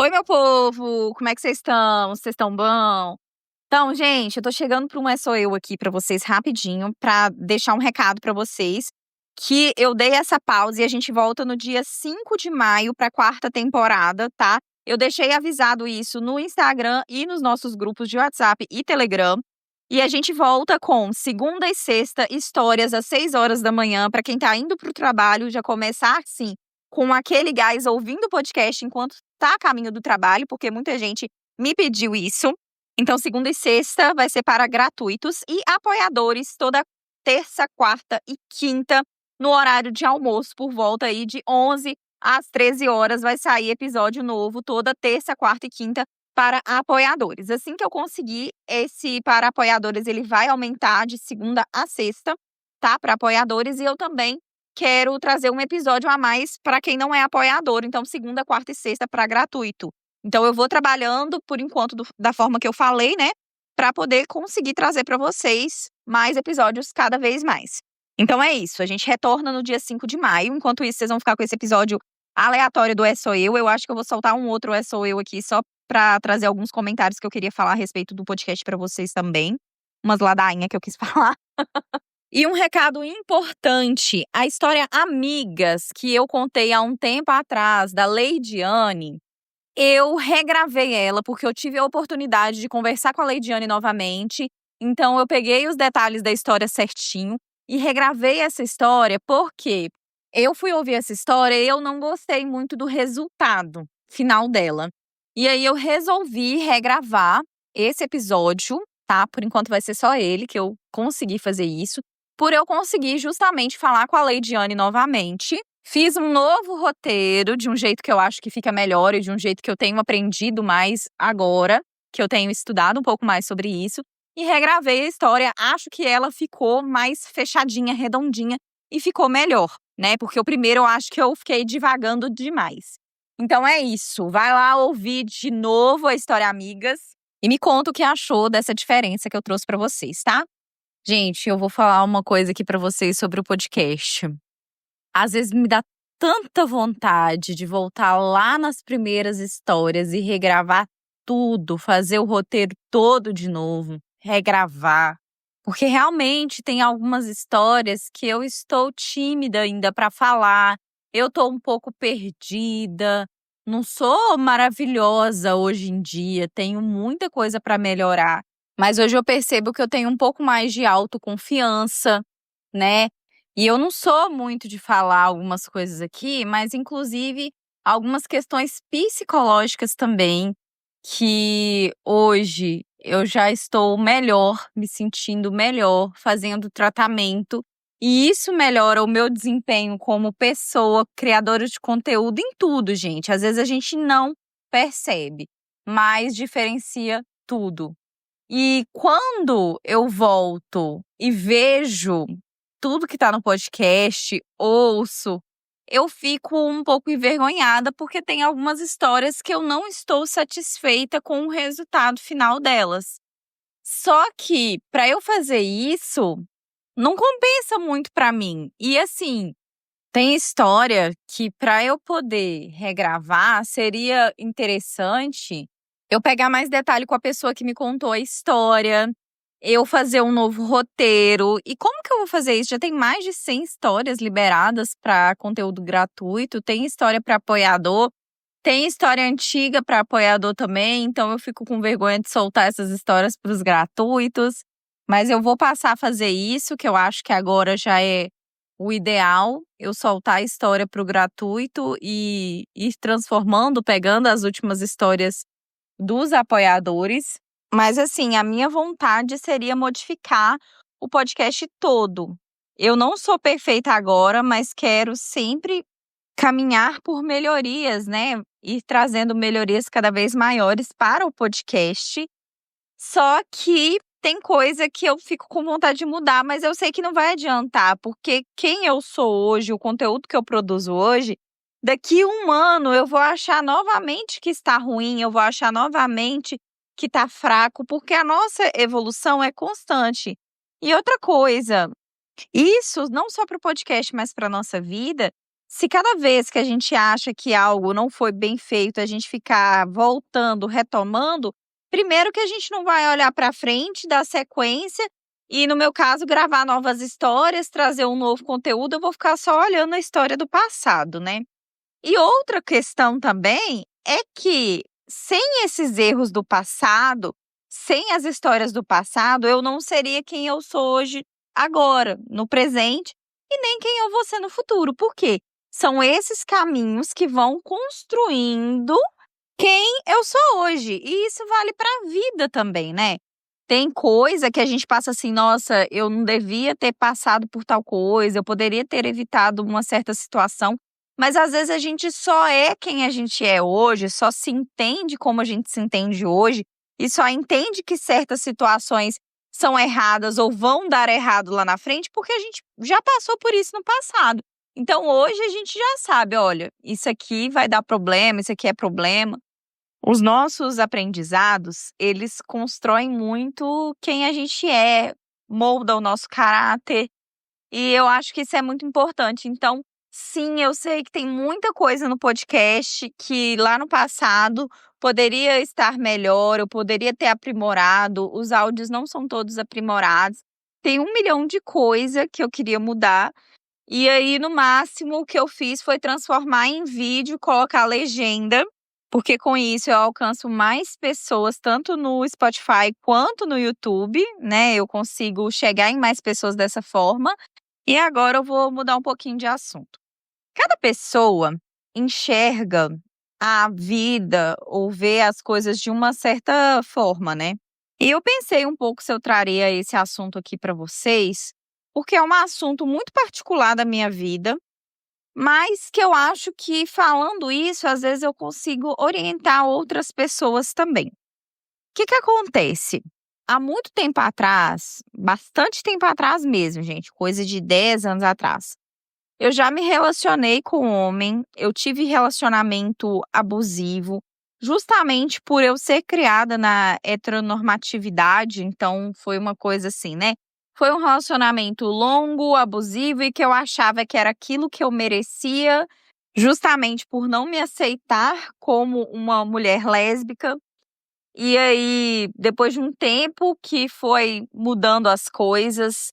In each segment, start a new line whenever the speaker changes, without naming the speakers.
Oi, meu povo! Como é que vocês estão? Vocês estão bom? Então, gente, eu tô chegando para um É Sou Eu aqui pra vocês rapidinho, pra deixar um recado pra vocês, que eu dei essa pausa e a gente volta no dia 5 de maio pra quarta temporada, tá? Eu deixei avisado isso no Instagram e nos nossos grupos de WhatsApp e Telegram. E a gente volta com segunda e sexta, histórias às 6 horas da manhã, pra quem tá indo pro trabalho já começar assim, com aquele gás ouvindo o podcast enquanto tá a caminho do trabalho, porque muita gente me pediu isso. Então, segunda e sexta vai ser para gratuitos e apoiadores toda terça, quarta e quinta, no horário de almoço, por volta aí de 11 às 13 horas, vai sair episódio novo toda terça, quarta e quinta para apoiadores. Assim que eu conseguir esse para apoiadores, ele vai aumentar de segunda a sexta, tá? Para apoiadores, e eu também quero trazer um episódio a mais para quem não é apoiador. Então, segunda, quarta e sexta para gratuito. Então, eu vou trabalhando, por enquanto, da forma que eu falei, né? Para poder conseguir trazer para vocês mais episódios cada vez mais. Então, é isso. A gente retorna no dia 5 de maio. Enquanto isso, vocês vão ficar com esse episódio aleatório do É Sou Eu. Eu acho que eu vou soltar um outro É Sou Eu aqui só para trazer alguns comentários que eu queria falar a respeito do podcast para vocês também. Umas ladainhas que eu quis falar. E um recado importante, a história Amigas, que eu contei há um tempo atrás, da Leidiane, eu regravei ela, porque eu tive a oportunidade de conversar com a Leidiane novamente. Então, eu peguei os detalhes da história certinho e regravei essa história, porque eu fui ouvir essa história e eu não gostei muito do resultado final dela. E aí, eu resolvi regravar esse episódio, tá? Por enquanto vai ser só ele, que eu consegui fazer isso. Por eu conseguir justamente falar com a Leidiane novamente. Fiz um novo roteiro, de um jeito que eu acho que fica melhor e de um jeito que eu tenho aprendido mais agora, que eu tenho estudado um pouco mais sobre isso. E regravei a história, acho que ela ficou mais fechadinha, redondinha e ficou melhor, né? Porque o primeiro eu acho que eu fiquei divagando demais. Então é isso, vai lá ouvir de novo a história Amigas e me conta o que achou dessa diferença que eu trouxe pra vocês, tá? Gente, eu vou falar uma coisa aqui pra vocês sobre o podcast. Às vezes me dá tanta vontade de voltar lá nas primeiras histórias e regravar tudo, fazer o roteiro todo de novo, regravar. Porque realmente tem algumas histórias que eu estou tímida ainda para falar, eu estou um pouco perdida, não sou maravilhosa hoje em dia, tenho muita coisa para melhorar. Mas hoje eu percebo que eu tenho um pouco mais de autoconfiança, né? E eu não sou muito de falar algumas coisas aqui, mas inclusive algumas questões psicológicas também, que hoje eu já estou melhor, me sentindo melhor, fazendo tratamento. E isso melhora o meu desempenho como pessoa, criadora de conteúdo em tudo, gente. Às vezes a gente não percebe, mas diferencia tudo. E quando eu volto e vejo tudo que tá no podcast, ouço, eu fico um pouco envergonhada porque tem algumas histórias que eu não estou satisfeita com o resultado final delas. Só que para eu fazer isso, não compensa muito para mim. E assim, tem história que para eu poder regravar seria interessante eu pegar mais detalhe com a pessoa que me contou a história, eu fazer um novo roteiro. E como que eu vou fazer isso? Já tem mais de 100 histórias liberadas para conteúdo gratuito, tem história para apoiador, tem história antiga para apoiador também, então eu fico com vergonha de soltar essas histórias para os gratuitos. Mas eu vou passar a fazer isso, que eu acho que agora já é o ideal, eu soltar a história para o gratuito e ir transformando, pegando as últimas histórias dos apoiadores. Mas assim, a minha vontade seria modificar o podcast todo. Eu não sou perfeita agora, mas quero sempre caminhar por melhorias, né? Ir trazendo melhorias cada vez maiores para o podcast. Só que tem coisa que eu fico com vontade de mudar, mas eu sei que não vai adiantar, porque quem eu sou hoje, o conteúdo que eu produzo hoje, daqui 1 ano eu vou achar novamente que está ruim, eu vou achar novamente que está fraco, porque a nossa evolução é constante. E outra coisa, isso não só para o podcast, mas para a nossa vida, se cada vez que a gente acha que algo não foi bem feito, a gente ficar voltando, retomando, primeiro que a gente não vai olhar para frente, dar sequência e, no meu caso, gravar novas histórias, trazer um novo conteúdo, eu vou ficar só olhando a história do passado, né. E outra questão também é que, sem esses erros do passado, sem as histórias do passado, eu não seria quem eu sou hoje, agora, no presente, e nem quem eu vou ser no futuro. Por quê? São esses caminhos que vão construindo quem eu sou hoje. E isso vale para a vida também, né? Tem coisa que a gente passa assim, nossa, eu não devia ter passado por tal coisa, eu poderia ter evitado uma certa situação, mas às vezes a gente só é quem a gente é hoje, só se entende como a gente se entende hoje e só entende que certas situações são erradas ou vão dar errado lá na frente porque a gente já passou por isso no passado. Então hoje a gente já sabe, olha, isso aqui vai dar problema, isso aqui é problema. Os nossos aprendizados, eles constroem muito quem a gente é, molda o nosso caráter, e eu acho que isso é muito importante. Então, sim, eu sei que tem muita coisa no podcast que lá no passado poderia estar melhor, eu poderia ter aprimorado, os áudios não são todos aprimorados. Tem 1 milhão de coisa que eu queria mudar, e aí no máximo o que eu fiz foi transformar em vídeo, colocar legenda, porque com isso eu alcanço mais pessoas tanto no Spotify quanto no YouTube, né, eu consigo chegar em mais pessoas dessa forma. E agora eu vou mudar um pouquinho de assunto. Cada pessoa enxerga a vida ou vê as coisas de uma certa forma, né. E eu pensei um pouco se eu traria esse assunto aqui para vocês, porque é um assunto muito particular da minha vida, mas que eu acho que falando isso, às vezes eu consigo orientar outras pessoas também. O que acontece? Há muito tempo atrás, bastante tempo atrás mesmo, gente, coisa de 10 anos atrás, eu já me relacionei com um homem, eu tive relacionamento abusivo, justamente por eu ser criada na heteronormatividade, então foi uma coisa assim, né? Foi um relacionamento longo, abusivo e que eu achava que era aquilo que eu merecia, justamente por não me aceitar como uma mulher lésbica. E aí, depois de um tempo que foi mudando as coisas,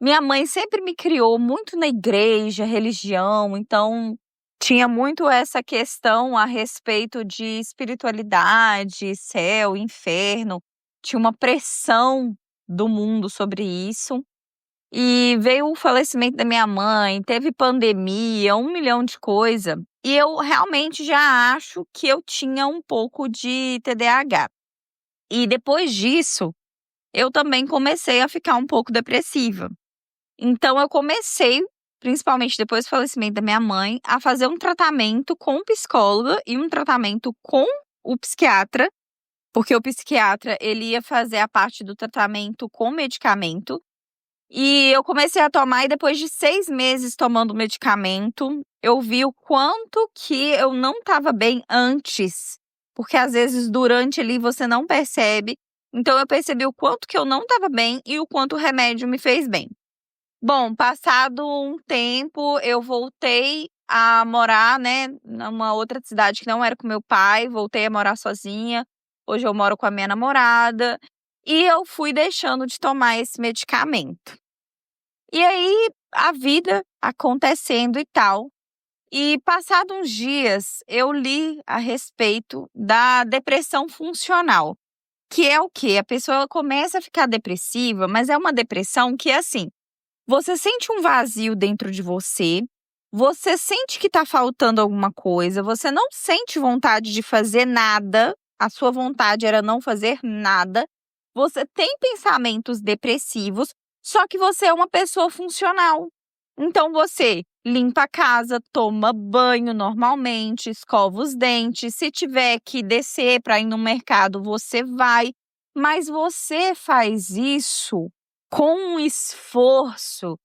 minha mãe sempre me criou muito na igreja, religião, então tinha muito essa questão a respeito de espiritualidade, céu, inferno. Tinha uma pressão do mundo sobre isso. E veio o falecimento da minha mãe, teve pandemia, 1 milhão de coisa. E eu realmente já acho que eu tinha um pouco de TDAH. E depois disso, eu também comecei a ficar um pouco depressiva. Então eu comecei, principalmente depois do falecimento da minha mãe, a fazer um tratamento com psicóloga e um tratamento com o psiquiatra, porque o psiquiatra ele ia fazer a parte do tratamento com medicamento. E eu comecei a tomar e depois de 6 meses tomando medicamento, eu vi o quanto que eu não estava bem antes, porque às vezes durante ali você não percebe. Então eu percebi o quanto que eu não estava bem e o quanto o remédio me fez bem. Bom, passado um tempo, eu voltei a morar, né, numa outra cidade que não era com meu pai, voltei a morar sozinha. Hoje eu moro com a minha namorada e eu fui deixando de tomar esse medicamento. E aí, a vida acontecendo e tal. E passado uns dias, eu li a respeito da depressão funcional, que é o quê? A pessoa ela começa a ficar depressiva, mas é uma depressão que é assim, você sente um vazio dentro de você sente que tá faltando alguma coisa, você não sente vontade de fazer nada, a sua vontade era não fazer nada, você tem pensamentos depressivos, só que você é uma pessoa funcional. Então você limpa a casa, toma banho normalmente, escova os dentes, se tiver que descer para ir no mercado, você vai, mas você faz isso com um esforço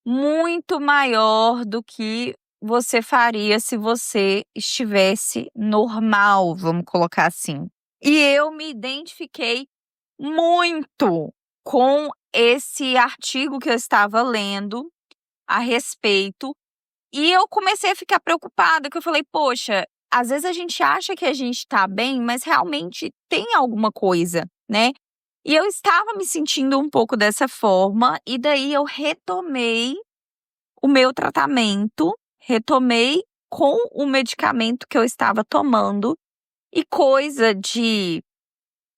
muito maior do que você faria se você estivesse normal, vamos colocar assim. E eu me identifiquei muito com esse artigo que eu estava lendo a respeito, E eu comecei a ficar preocupada, que eu falei: "Poxa, às vezes a gente acha que a gente tá bem, mas realmente tem alguma coisa, né?". E eu estava me sentindo um pouco dessa forma, e daí eu retomei o meu tratamento, retomei com o medicamento que eu estava tomando, e coisa de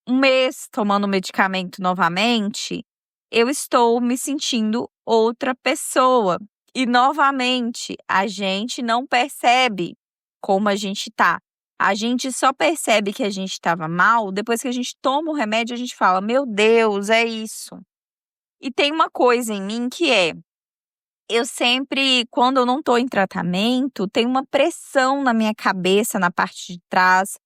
1 mês tomando o medicamento novamente, eu estou me sentindo outra pessoa. E novamente, a gente não percebe como a gente tá. A gente só percebe que a gente estava mal depois que a gente toma o remédio, a gente fala: "Meu Deus, é isso". E tem uma coisa em mim que é, eu sempre, quando eu não tô em tratamento, tem uma pressão na minha cabeça, na parte de trás,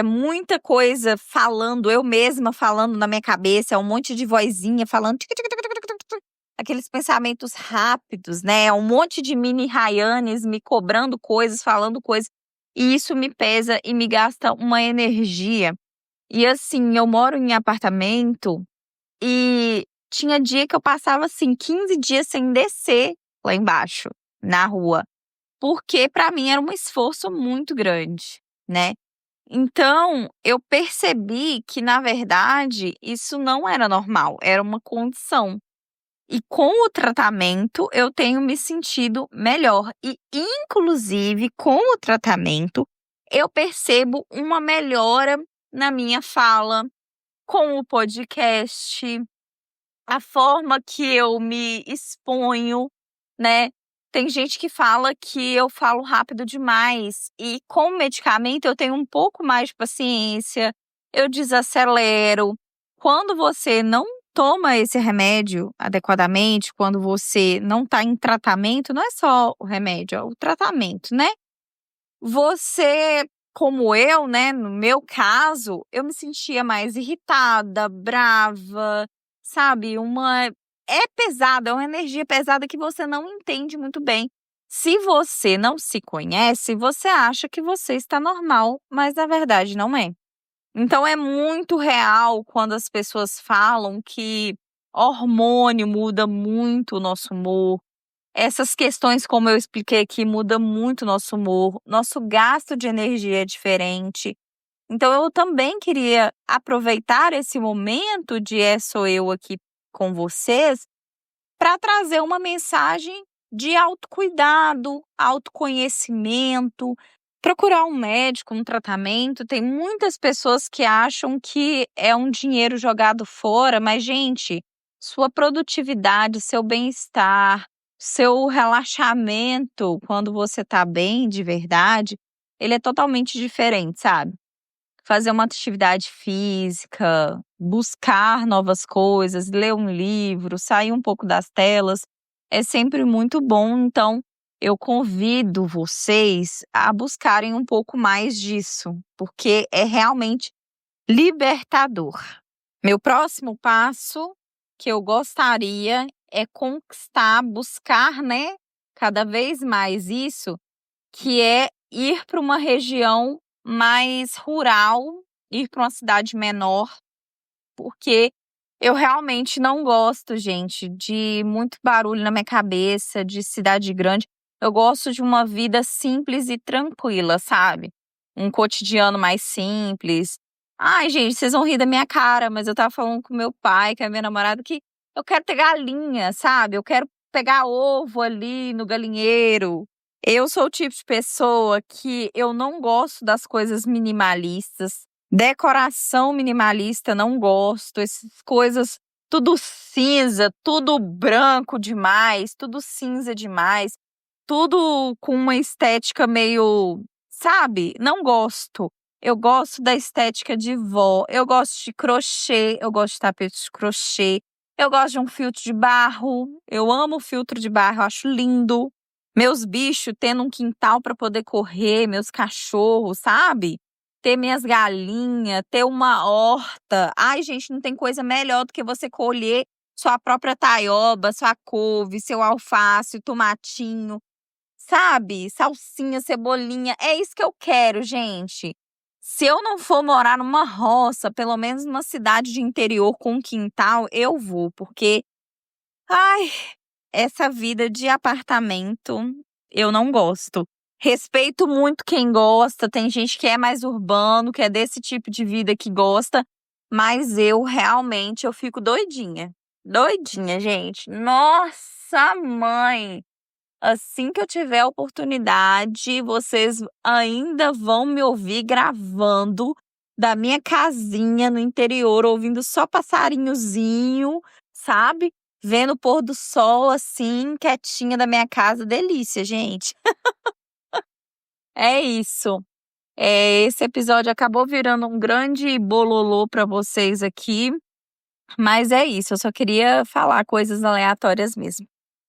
muita coisa falando, eu mesma falando na minha cabeça, é um monte de vozinha falando tic tic tic tic tic tic tic, aqueles pensamentos rápidos, né, um monte de mini Ryanes me cobrando coisas, falando coisas, e isso me pesa e me gasta uma energia. E assim, eu moro em apartamento e tinha dia que eu passava, assim, 15 dias sem descer lá embaixo, na rua, porque pra mim era um esforço muito grande, né. Então, eu percebi que, na verdade, isso não era normal, era uma condição. E com o tratamento, eu tenho me sentido melhor. E, inclusive, com o tratamento, eu percebo uma melhora na minha fala, com o podcast, a forma que eu me exponho, né. Tem gente que fala que eu falo rápido demais e com o medicamento eu tenho um pouco mais de paciência, eu desacelero. Quando você não toma esse remédio adequadamente, quando você não está em tratamento, não é só o remédio, é o tratamento, né. Você, como eu, né, no meu caso, eu me sentia mais irritada, brava, sabe, é pesada, é uma energia pesada que você não entende muito bem. Se você não se conhece, você acha que você está normal, mas na verdade não é. Então é muito real quando as pessoas falam que hormônio muda muito o nosso humor, essas questões, como eu expliquei aqui, muda muito o nosso humor, nosso gasto de energia é diferente. Então eu também queria aproveitar esse momento de Sou Eu aqui com vocês, para trazer uma mensagem de autocuidado, autoconhecimento, procurar um médico, um tratamento. Tem muitas pessoas que acham que é um dinheiro jogado fora, mas, gente, sua produtividade, seu bem-estar, seu relaxamento, quando você tá bem de verdade, ele é totalmente diferente, sabe? Fazer uma atividade física, buscar novas coisas, ler um livro, sair um pouco das telas, é sempre muito bom. Então, eu convido vocês a buscarem um pouco mais disso, porque é realmente libertador. Meu próximo passo que eu gostaria é conquistar, buscar, né, cada vez mais isso, que é ir para uma região mais rural, ir para uma cidade menor, porque eu realmente não gosto, gente, de muito barulho na minha cabeça, de cidade grande. Eu gosto de uma vida simples e tranquila, sabe? Um cotidiano mais simples. Ai, gente, vocês vão rir da minha cara, mas eu estava falando com meu pai, com a minha namorada, que eu quero ter galinha, sabe? Eu quero pegar ovo ali no galinheiro. Eu sou o tipo de pessoa que eu não gosto das coisas minimalistas. Decoração minimalista, não gosto. Essas coisas tudo cinza, tudo branco demais, tudo cinza demais, tudo com uma estética meio, sabe? Não gosto. Eu gosto da estética de vó, eu gosto de crochê, eu gosto de tapete de crochê, eu gosto de um filtro de barro, eu amo filtro de barro, eu acho lindo. Meus bichos tendo um quintal para poder correr, meus cachorros, sabe? Ter minhas galinhas, ter uma horta. Ai, gente, não tem coisa melhor do que você colher sua própria taioba, sua couve, seu alface, tomatinho, sabe? Salsinha, cebolinha. É isso que eu quero, gente. Se eu não for morar numa roça, pelo menos numa cidade de interior com um quintal, eu vou, porque, ai, essa vida de apartamento, eu não gosto. Respeito muito quem gosta, tem gente que é mais urbano, que é desse tipo de vida que gosta, mas eu realmente eu fico doidinha. Doidinha, gente. Nossa, mãe! Assim que eu tiver a oportunidade, vocês ainda vão me ouvir gravando da minha casinha no interior, ouvindo só passarinhozinho, sabe? Vendo o pôr do sol assim, quietinha da minha casa. Delícia, gente. É isso. Esse episódio acabou virando um grande bololô para vocês aqui, mas é isso. Eu só queria falar coisas aleatórias mesmo.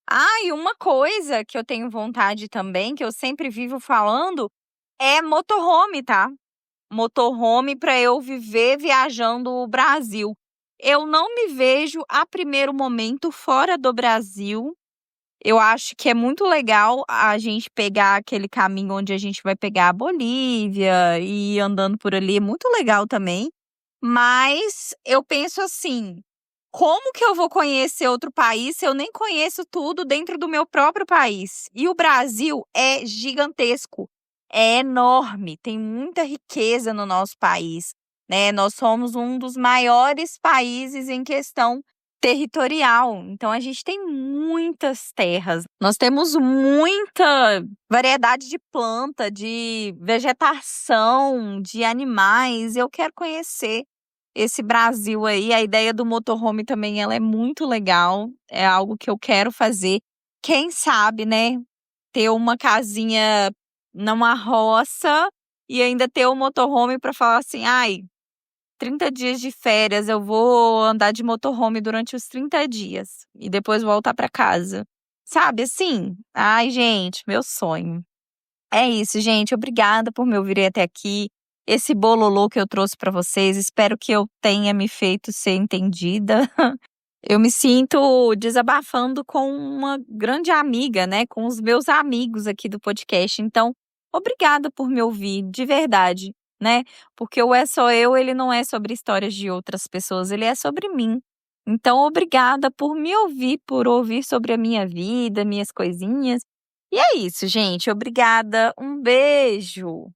Ah, e uma coisa que eu tenho vontade também, que eu sempre vivo falando, é motorhome, tá? Motorhome para eu viver viajando o Brasil. Eu não me vejo a primeiro momento fora do Brasil. Eu acho que é muito legal a gente pegar aquele caminho onde a gente vai pegar a Bolívia e ir andando por ali, é muito legal também. Mas eu penso assim, como que eu vou conhecer outro país se eu nem conheço tudo dentro do meu próprio país? E o Brasil é gigantesco, é enorme, tem muita riqueza no nosso país, né? Nós somos um dos maiores países em questão territorial, então a gente tem muitas terras. Nós temos muita variedade de planta, de vegetação, de animais. Eu quero conhecer esse Brasil aí. A ideia do motorhome também ela é muito legal, é algo que eu quero fazer. Quem sabe, né, ter uma casinha numa roça e ainda ter o motorhome para falar assim: "Ai, 30 dias de férias, eu vou andar de motorhome durante os 30 dias e depois voltar para casa". Sabe assim? Ai, gente, meu sonho. É isso, gente. Obrigada por me ouvirem até aqui. Esse bololô que eu trouxe para vocês, espero que eu tenha me feito ser entendida. Eu me sinto desabafando com uma grande amiga, né, com os meus amigos aqui do podcast. Então, obrigada por me ouvir, de verdade, né? Porque o É Só Eu, ele não é sobre histórias de outras pessoas, ele é sobre mim. Então, obrigada por me ouvir, por ouvir sobre a minha vida, minhas coisinhas. E é isso, gente. Obrigada. Um beijo.